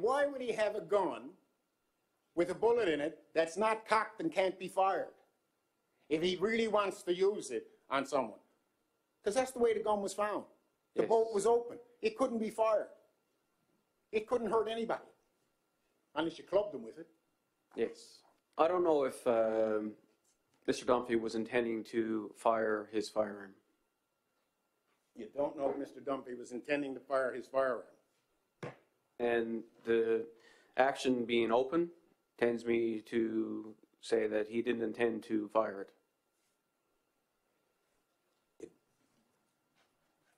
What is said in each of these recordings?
why would he have a gun with a bullet in it that's not cocked and can't be fired if he really wants to use it on someone? Because that's the way the gun was found. The bolt was open. It couldn't be fired. It couldn't hurt anybody unless you clubbed him with it. Yes. I don't know if Mr. Dunphy was intending to fire his firearm. You don't know if Mr. Dunphy was intending to fire his firearm. And the action being open tends me to say that he didn't intend to fire it.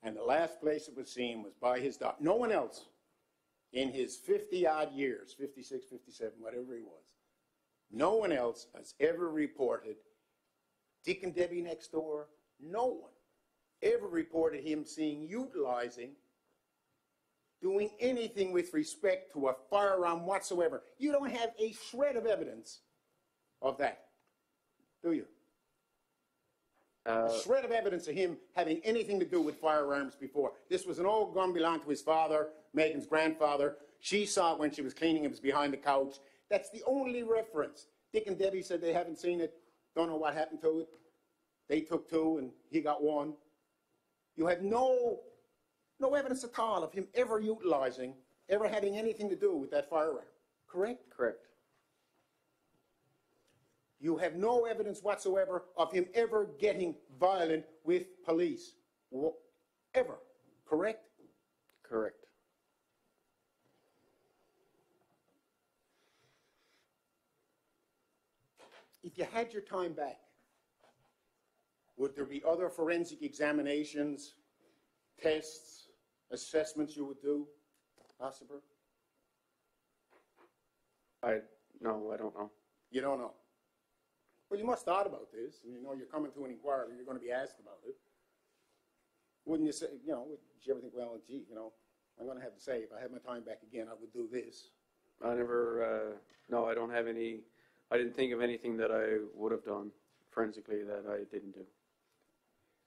And the last place it was seen was by his doctor. No one else in his 50-odd years, 56, 57, whatever he was, no one else has ever reported Dick and Debbie next door. No one ever reported him utilizing, doing anything with respect to a firearm whatsoever. You don't have a shred of evidence of that, do you? A shred of evidence of him having anything to do with firearms before. This was an old gun belonged to his father, Megan's grandfather. She saw it when she was cleaning. It was behind the couch. That's the only reference. Dick and Debbie said they haven't seen it. Don't know what happened to it. They took two and he got one. You have no evidence at all of him ever utilizing, ever having anything to do with that firearm. Correct? Correct. You have no evidence whatsoever of him ever getting violent with police. Ever. Correct? Correct. If you had your time back, would there be other forensic examinations, tests, assessments you would do, possibly? No, I don't know. You don't know? Well, you must have thought about this. You know, you're coming to an inquiry, you're going to be asked about it. Wouldn't you say, you know, would you ever think, well, gee, you know, I'm going to have to say, if I had my time back again, I would do this? I never, no, I don't have any, I didn't think of anything that I would have done forensically that I didn't do.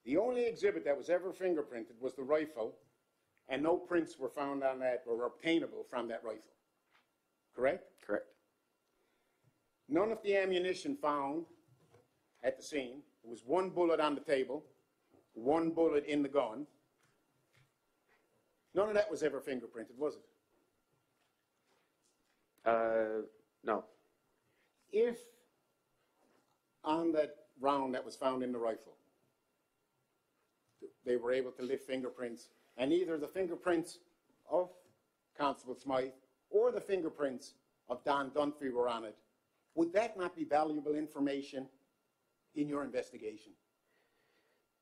The only exhibit that was ever fingerprinted was the rifle, and no prints were found on that or obtainable from that rifle. Correct? Correct. None of the ammunition found at the scene. There was one bullet on the table, one bullet in the gun. None of that was ever fingerprinted, was it? No. If on that round that was found in the rifle, they were able to lift fingerprints, and either the fingerprints of Constable Smyth or the fingerprints of Don Dunphy were on it, would that not be valuable information in your investigation?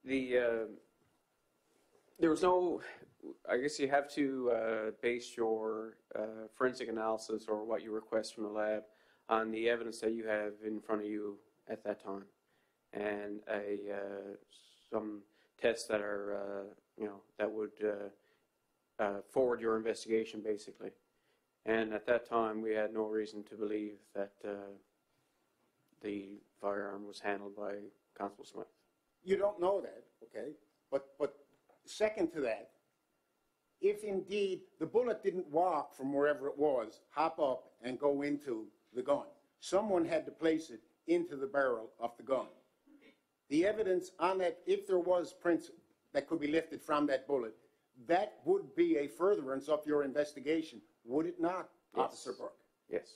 There was no, I guess you have to base your forensic analysis or what you request from the lab on the evidence that you have in front of you at that time, and some tests that are, you know, that would forward your investigation, basically. And at that time, we had no reason to believe that the firearm was handled by Constable Smyth. You don't know that, okay? But second to that, if indeed the bullet didn't walk from wherever it was, hop up and go into the gun, someone had to place it into the barrel of the gun. The evidence on that, if there was prints that could be lifted from that bullet, that would be a furtherance of your investigation, would it not, Yes. Officer Burke? Yes.